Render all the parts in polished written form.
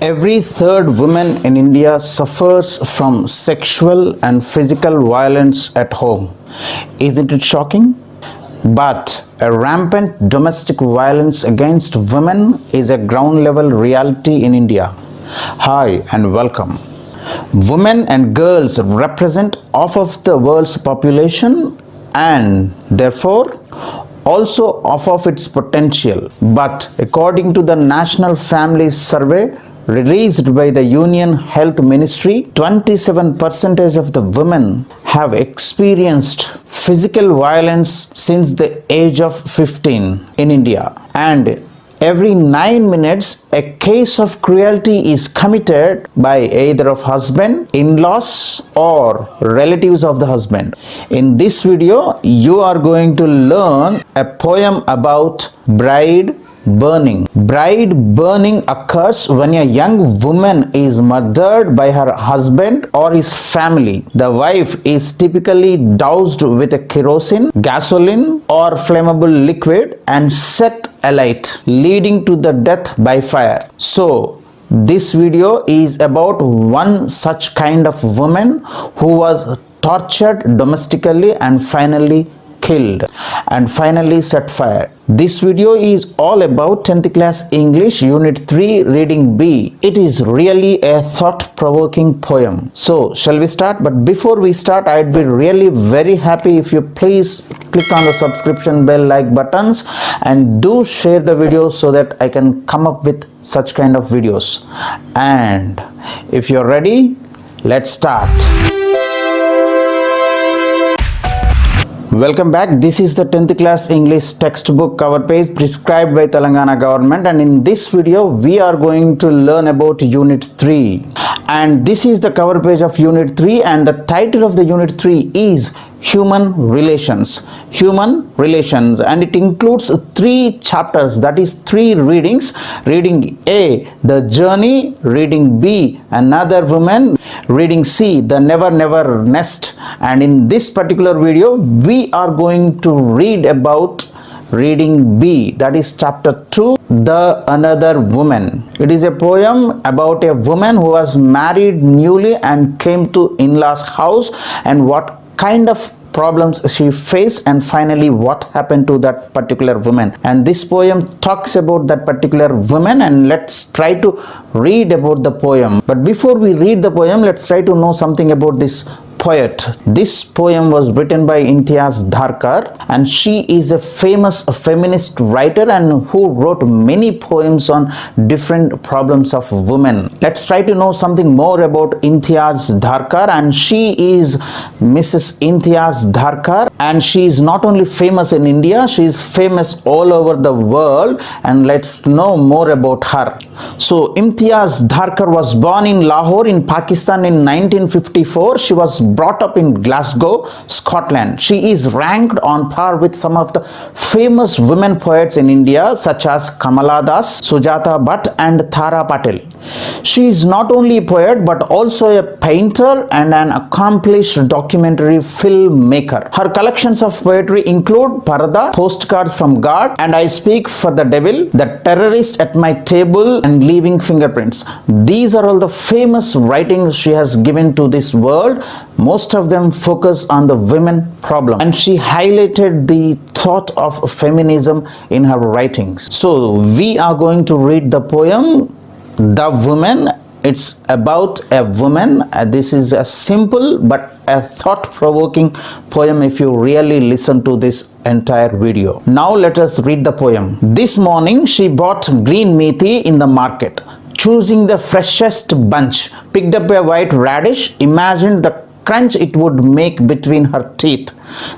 Every third woman in India suffers from sexual and physical violence at home. Isn't it shocking? But a rampant domestic violence against women is a ground level reality in India. Hi and welcome. Women and girls represent half of the world's population and therefore also half of its potential. But according to the National Family Survey released by the Union Health Ministry, 27% of the women have experienced physical violence since the age of 15 in India, and every 9 minutes a case of cruelty is committed by either of husband, in-laws or relatives of the husband. In this video you are going to learn a poem about bride burning. Bride burning occurs when a young woman is murdered by her husband or his family. The wife is typically doused with a kerosene, gasoline or flammable liquid and set alight, leading to the death by fire. So this video is about one such kind of woman who was tortured domestically and finally killed and finally set fire. This video is all about 10th class English Unit 3 Reading B. It is really a thought-provoking poem. So shall we start? But before we start, I'd be really very happy if you please click on the subscription bell, like buttons, and do share the video so that I can come up with such kind of videos. And if you're ready, let's start. Welcome back. This is the 10th class English textbook cover page prescribed by Telangana government, and in this video we are going to learn about Unit 3. And this is the cover page of Unit 3, and the title of the Unit 3 is Human Relations. Human Relations, and it includes 3 chapters, that is 3 readings. Reading A, The Journey. Reading B, Another Woman. Reading C, The Never Never Nest. And in this particular video we are going to read about Reading B, that is chapter 2, The Another Woman. It is a poem about a woman who was married newly and came to in-laws house, and what kind of problems she faced and finally what happened to that particular woman. And this poem talks about that particular woman, and let's try to read about the poem. But before we read the poem, let's try to know something about this poet. This poem was written by Imtiaz Dharkar, and she is a famous feminist writer and who wrote many poems on different problems of women. Let's try to know something more about Imtiaz Dharkar, and she is Mrs. Imtiaz Dharkar, and she is not only famous in India, she is famous all over the world, and let's know more about her. So Imtiaz Dharkar was born in Lahore in Pakistan in 1954. She was brought up in Glasgow, Scotland. She is ranked on par with some of the famous women poets in India such as Kamala Das, Sujata Bhatt and Tara Patel. She is not only a poet but also a painter and an accomplished documentary filmmaker. Her collections of poetry include Parada, Postcards from God, and I Speak for the Devil, The Terrorist at My Table, and Leaving Fingerprints. These are all the famous writings she has given to this world. Most of them focus on the women problem, and she highlighted the thought of feminism in her writings. So we are going to read the poem The Woman. It's about a woman. This is a simple but a thought-provoking poem if you really listen to this entire video. Now let us read the poem. This morning she bought green methi in the market. Choosing the freshest bunch, picked up a white radish, imagined the crunch it would make between her teeth,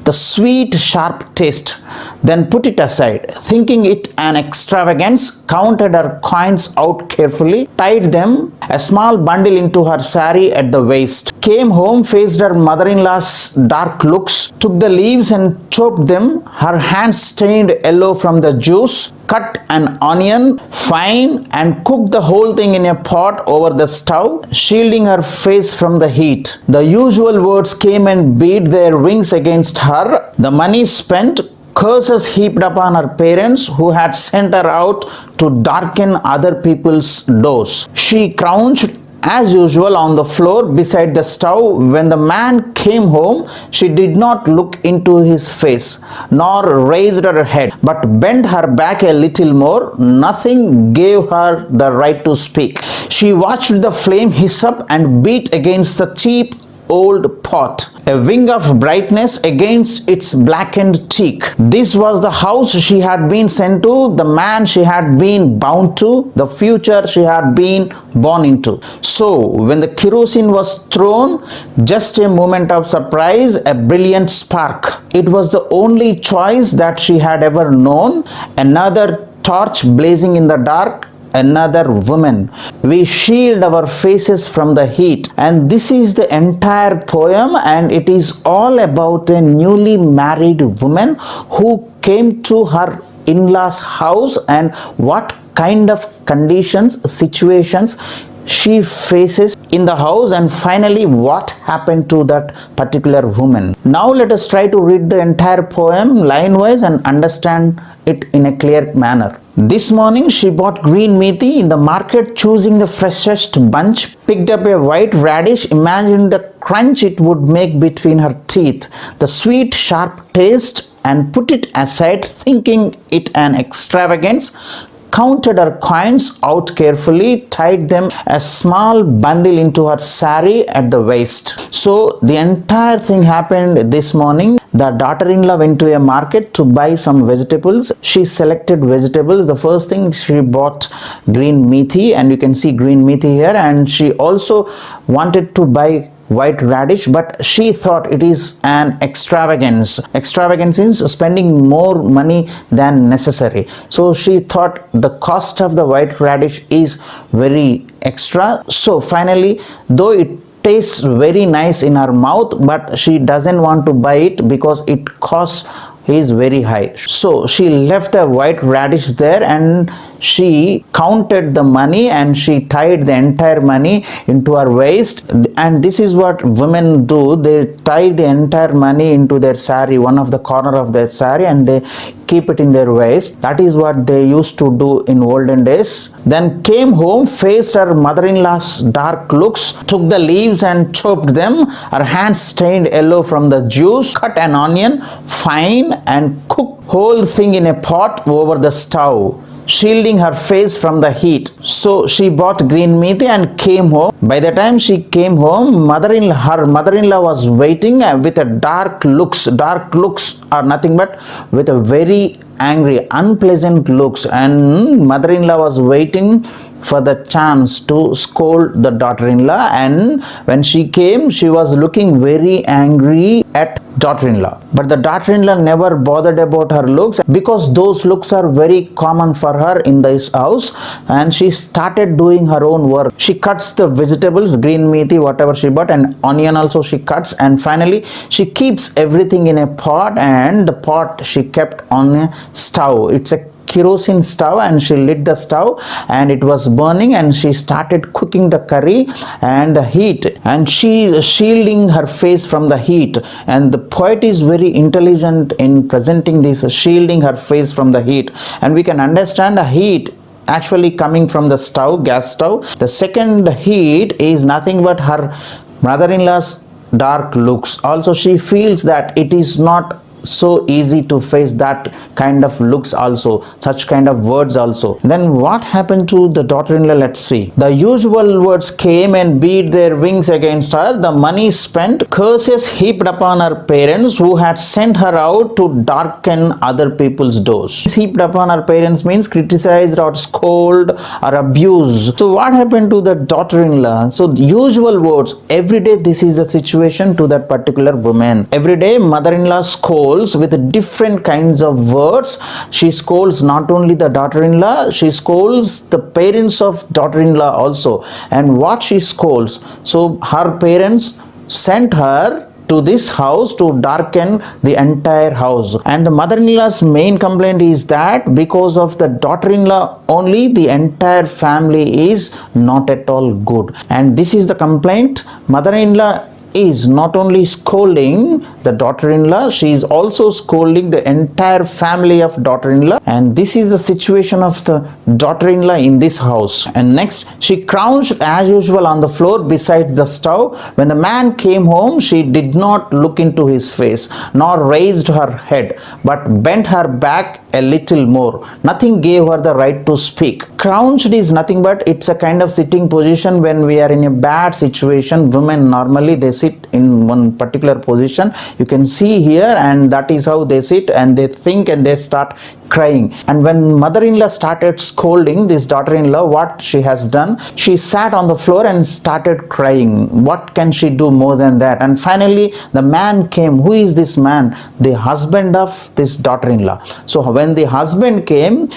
the sweet sharp taste, then put it aside, thinking it an extravagance, counted her coins out carefully, tied them, a small bundle into her sari at the waist, came home, faced her mother-in-law's dark looks, took the leaves and chopped them, her hands stained yellow from the juice, cut an onion fine and cooked the whole thing in a pot over the stove, shielding her face from the heat. The usual words came and beat their wings against her. The money spent, curses heaped upon her parents who had sent her out to darken other people's doors. She crouched as usual on the floor beside the stove. When the man came home, she did not look into his face, nor raised her head, but bent her back a little more. Nothing gave her the right to speak. She watched the flame hiss up and beat against the cheap old pot, a wing of brightness against its blackened cheek. This was the house she had been sent to, the man she had been bound to, the future she had been born into. So, when the kerosene was thrown, just a moment of surprise, a brilliant spark. It was the only choice that she had ever known. Another torch blazing in the dark, another woman. We shield our faces from the heat. And this is the entire poem, and it is all about a newly married woman who came to her in-laws house and what kind of conditions, situations she faces in the house, and finally what happened to that particular woman. Now let us try to read the entire poem line wise and understand it in a clear manner. This morning she bought green methi in the market, choosing the freshest bunch, picked up a white radish, imagined the crunch it would make between her teeth, the sweet sharp taste, and put it aside, thinking it an extravagance, counted her coins out carefully, tied them a small bundle into her sari at the waist. So the entire thing happened this morning. The daughter-in-law went to a market to buy some vegetables. She selected vegetables. The first thing, she bought green methi, and you can see green methi here, and she also wanted to buy white radish, but she thought it is an extravagance. Extravagance is spending more money than necessary. So she thought the cost of the white radish is very extra. So finally, though it tastes very nice in her mouth, but she doesn't want to buy it because it costs is very high. So she left the white radish there, and she counted the money, and she tied the entire money into her waist. And this is what women do. They tie the entire money into their sari, one of the corner of their sari, and they keep it in their waist. That is what they used to do in olden days. Then came home, faced her mother-in-law's dark looks, took the leaves and chopped them. Her hands stained yellow from the juice, cut an onion fine and cooked whole thing in a pot over the stove, shielding her face from the heat. So she bought green methi and came home. By the time she came home, her mother-in-law was waiting with a dark looks. Dark looks are nothing but with a very angry, unpleasant looks, and mother-in-law was waiting for the chance to scold the daughter-in-law. And when she came, she was looking very angry at daughter-in-law, but the daughter-in-law never bothered about her looks, because those looks are very common for her in this house. And she started doing her own work. She cuts the vegetables, green methi, whatever she bought, and onion also she cuts, and finally she keeps everything in a pot, and the pot she kept on a stove. It's a kerosene stove, and she lit the stove, and it was burning, and she started cooking the curry and the heat, and she is shielding her face from the heat. And the poet is very intelligent in presenting this, shielding her face from the heat, and we can understand the heat actually coming from the stove, gas stove. The second heat is nothing but her mother-in-law's dark looks. Also she feels that it is not so easy to face that kind of looks, also such kind of words also. Then what happened to the daughter-in-law? Let's see. The usual words came and beat their wings against her. The money spent, curses heaped upon her parents who had sent her out to darken other people's doors. Heaped upon her parents means criticized or scold or abuse. So what happened to the daughter-in-law? So the usual words, every day this is the situation to that particular woman. Every day mother-in-law scolds with different kinds of words. She scolds not only the daughter-in-law, she scolds the parents of daughter-in-law also. And what she scolds? So her parents sent her to this house to darken the entire house. And the mother-in-law's main complaint is that because of the daughter-in-law only, the entire family is not at all good. And this is the complaint. Mother-in-law is not only scolding the daughter-in-law, she is also scolding the entire family of daughter-in-law, and this is the situation of the daughter-in-law in this house. And next, she crouched as usual on the floor beside the stove. When the man came home, she did not look into his face nor raised her head, but bent her back a little more. Nothing gave her the right to speak. Crouched is nothing but it's a kind of sitting position. When we are in a bad situation, women normally they sit in one particular position. You can see here, and that is how they sit, and they think and they start crying. And when mother-in-law started scolding this daughter-in-law, what she has done, she sat on the floor and started crying. What can she do more than that? And finally the man came. Who is this man? The husband of this daughter-in-law. So when the husband came,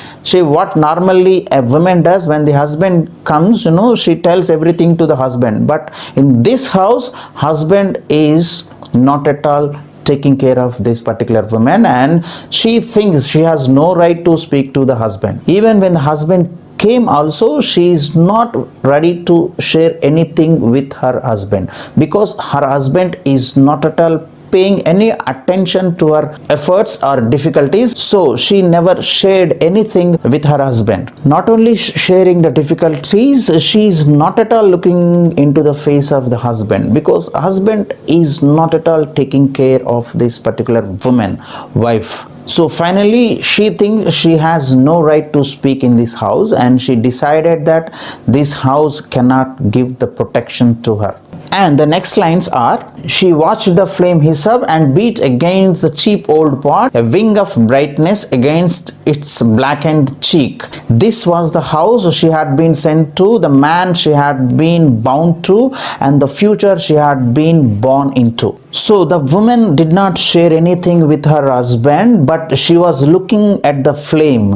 what normally a woman does, when the husband comes, she tells everything to the husband. But in this house, husband is not at all taking care of this particular woman, and she thinks she has no right to speak to the husband. Even when the husband came also, she is not ready to share anything with her husband, because her husband is not at all paying any attention to her efforts or difficulties. So she never shared anything with her husband. Not only sharing the difficulties, she is not at all looking into the face of the husband, because husband is not at all taking care of this particular woman, wife. So finally she thinks she has no right to speak in this house, and she decided that this house cannot give the protection to her. And the next lines are, she watched the flame hiss up and beat against the cheap old pot, a wing of brightness against its blackened cheek. This was the house she had been sent to, the man she had been bound to, and the future she had been born into. So the woman did not share anything with her husband, but she was looking at the flame.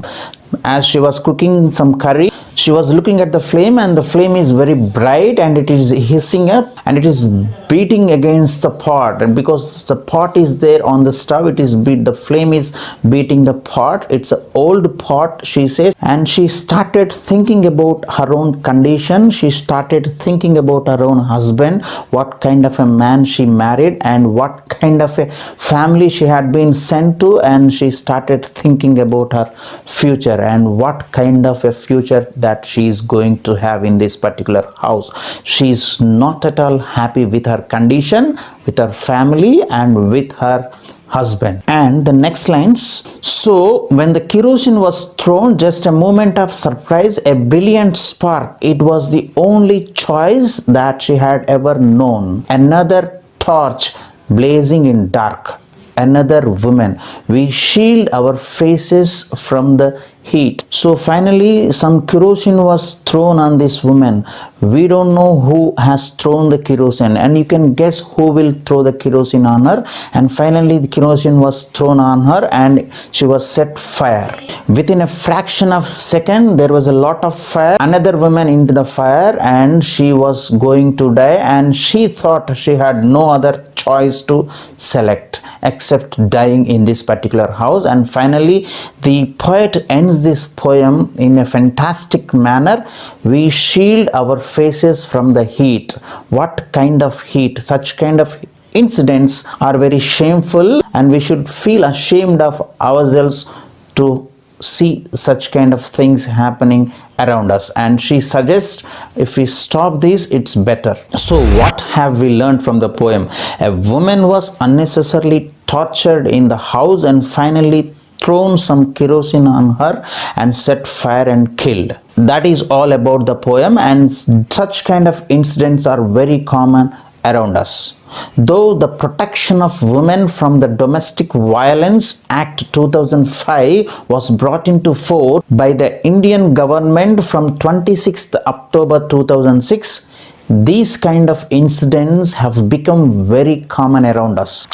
As she was cooking some curry, she was looking at the flame, and the flame is very bright, and it is hissing up, and it is beating against the pot. And because the pot is there on the stove, the flame is beating the pot. It's an old pot, she says, and she started thinking about her own condition. She started thinking about her own husband, what kind of a man she married, and what kind of a family she had been sent to, and she started thinking about her future and what kind of a future that she is going to have in this particular house. She is not at all happy with her condition, with her family, and with her husband. And the next lines, so when the kerosene was thrown, just a moment of surprise, a brilliant spark, it was the only choice that she had ever known. Another torch blazing in dark, another woman. We shield our faces from the heat. So finally some kerosene was thrown on this woman. We don't know who has thrown the kerosene, and you can guess who will throw the kerosene on her. And finally the kerosene was thrown on her, and she was set fire. Within a fraction of a second, there was a lot of fire, another woman into the fire, and she was going to die, and she thought she had no other choice to select except dying in this particular house. And finally the poet ends this poem in a fantastic manner. We shield our faces from the heat. What kind of heat? Such kind of incidents are very shameful, and we should feel ashamed of ourselves to see such kind of things happening around us. And she suggests if we stop this, it's better. So what have we learned from the poem? A woman was unnecessarily tortured in the house, and finally thrown some kerosene on her and set fire and killed. That is all about the poem, and such kind of incidents are very common around us. Though the Protection of Women from the Domestic Violence Act 2005 was brought into force by the Indian government from 26th October 2006, these kind of incidents have become very common around us.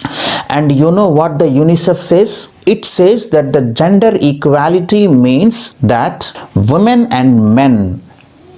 And you know what the UNICEF says? It says that the gender equality means that women and men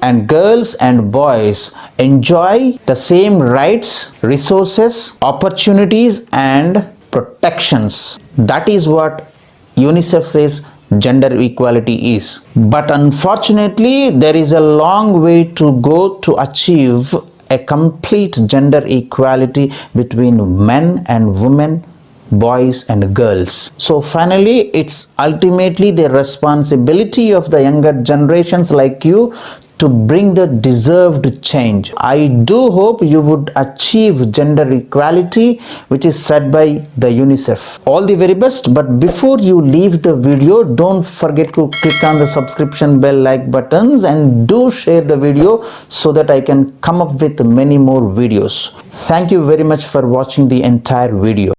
and girls and boys enjoy the same rights, resources, opportunities, and protections. That is what UNICEF says gender equality is. But unfortunately, there is a long way to go to achieve a complete gender equality between men and women, boys and girls. So finally, it's ultimately the responsibility of the younger generations like you to bring the deserved change. I do hope you would achieve gender equality, which is set by the UNICEF. All the very best, but before you leave the video, don't forget to click on the subscription bell, like buttons, and do share the video so that I can come up with many more videos. Thank you very much for watching the entire video.